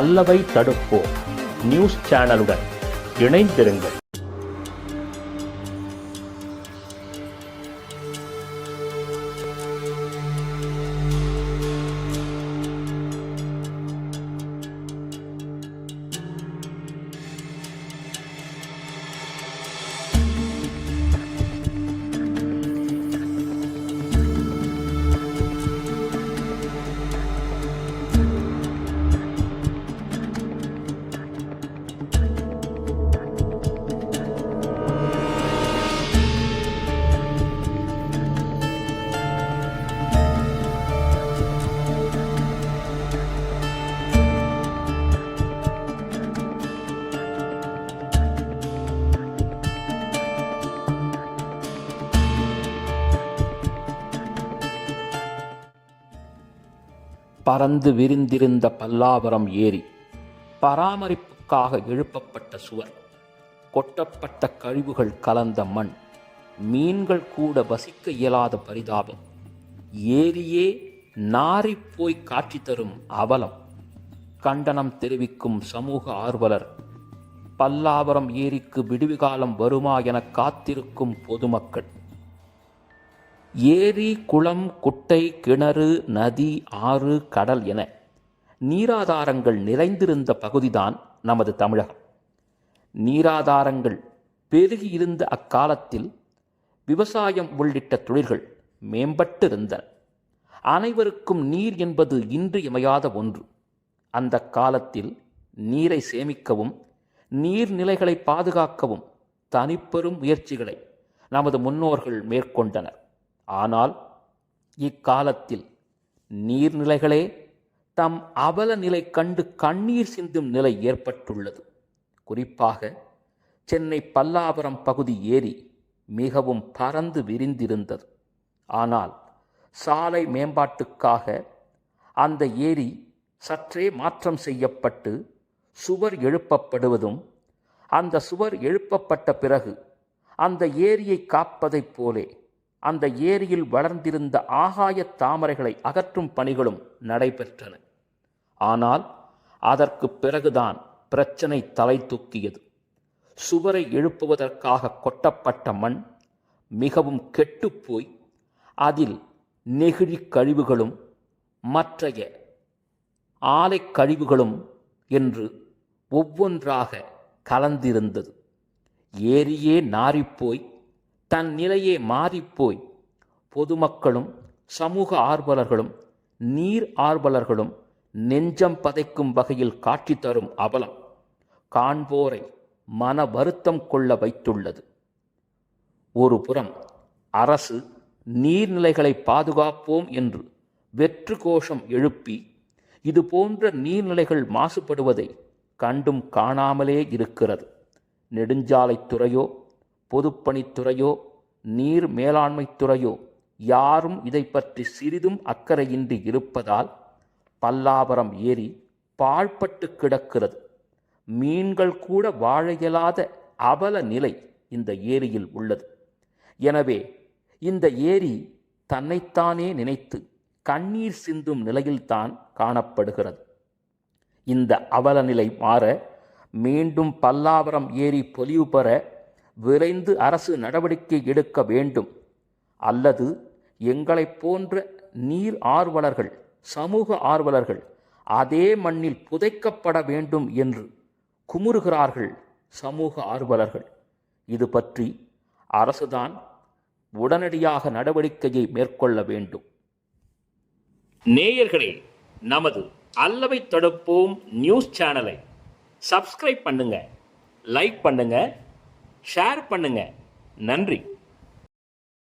அல்லவை தடுப்போம் news சேனலுடன் இணைந்திருங்கள். பறந்து விரிந்திருந்த பல்லாவரம் ஏரி, பராமரிப்புக்காக எழுப்பப்பட்ட சுவர், கொட்டப்பட்ட கழிவுகள் கலந்த மண், மீன்கள் கூட வசிக்க இயலாத பரிதாபம், ஏரியே நாறிப்போய் காட்சி தரும் அவலம். கண்டனம் தெரிவிக்கும் சமூக ஆர்வலர். பல்லாவரம் ஏரிக்கு விடுவி காலம் வருமா என காத்திருக்கும் பொதுமக்கள். ஏரி, குளம், குட்டை, கிணறு, நதி, ஆறு, கடல் என நீராதாரங்கள் நிறைந்திருந்த பகுதிதான் நமது தமிழகம். நீராதாரங்கள் பெருகியிருந்த அக்காலத்தில் விவசாயம் உள்ளிட்ட தொழில்கள் மேம்பட்டிருந்தன. அனைவருக்கும் நீர் என்பது இன்றியமையாத ஒன்று. அந்த காலத்தில் நீரை சேமிக்கவும் நீர்நிலைகளை பாதுகாக்கவும் தனிப்பெரும் முயற்சிகளை நமது முன்னோர்கள் மேற்கொண்டனர். ஆனால் இக்காலத்தில் நீர்நிலைகளே தம் அவல நிலை கண்டு கண்ணீர் சிந்தும் நிலை ஏற்பட்டுள்ளது. குறிப்பாக சென்னை பல்லாவரம் பகுதி ஏரி மிகவும் பறந்து விரிந்திருந்தது. ஆனால் சாலை மேம்பாட்டுக்காக அந்த ஏரி சற்றே மாற்றம் செய்யப்பட்டு சுவர் எழுப்பப்படுவதும், அந்த சுவர் எழுப்பப்பட்ட பிறகு அந்த ஏரியை காப்பதைப் போலே அந்த ஏரியில் வளர்ந்திருந்த ஆகாய தாமரைகளை அகற்றும் பணிகளும் நடைபெற்றன. ஆனால் அதற்கு பிறகுதான் பிரச்சனை தலை தூக்கியது. சுவரை எழுப்புவதற்காக கொட்டப்பட்ட மண் மிகவும் கெட்டுப்போய் அதில் நெகிழி கழிவுகளும் மற்றைய ஆலை கழிவுகளும் என்று ஒவ்வொன்றாக கலந்திருந்தது. ஏரியே நாறிப்போய் தன் நிலையே மாறிப்போய் பொதுமக்களும் சமூக ஆர்வலர்களும் நீர் ஆர்வலர்களும் நெஞ்சம் பதைக்கும் வகையில் காட்சி தரும் அவலம் காண்போரை மன வருத்தம் கொள்ள வைத்துள்ளது. ஒரு புறம் அரசு நீர்நிலைகளை பாதுகாப்போம் என்று வெற்று கோஷம் எழுப்பி இதுபோன்ற நீர்நிலைகள் மாசுபடுவதை கண்டும் காணாமலே இருக்கிறது. நெடுஞ்சாலைத்துறையோ பொதுப்பணித்துறையோ நீர் மேலாண்மைத்துறையோ யாரும் இதை பற்றி சிறிதும் அக்கறையின்றி இருப்பதால் பல்லாவரம் ஏரி பாழ்பட்டு கிடக்கிறது. மீன்கள் கூட வாழ இயலாத அவல நிலை இந்த ஏரியில் உள்ளது. எனவே இந்த ஏரி தன்னைத்தானே நினைத்து கண்ணீர் சிந்தும் நிலையில்தான் காணப்படுகிறது. இந்த அவல நிலை மாற மீண்டும் பல்லாவரம் ஏரி பொலிவு பெற விரைந்து அரசு நடவடிக்கை எடுக்க வேண்டும். அல்லது எங்களைப் போன்ற நீர் ஆர்வலர்கள், சமூக ஆர்வலர்கள் அதே மண்ணில் புதைக்கப்பட வேண்டும் என்று குமுறுகிறார்கள் சமூக ஆர்வலர்கள். இது பற்றி அரசுதான் உடனடியாக நடவடிக்கையை மேற்கொள்ள வேண்டும். நேயர்களே, நமது அல்லவை தடுப்போம் நியூஸ் சேனலை சப்ஸ்கிரைப் பண்ணுங்க, லைக் பண்ணுங்க, ஷேர் பண்ணுங்க. நன்றி.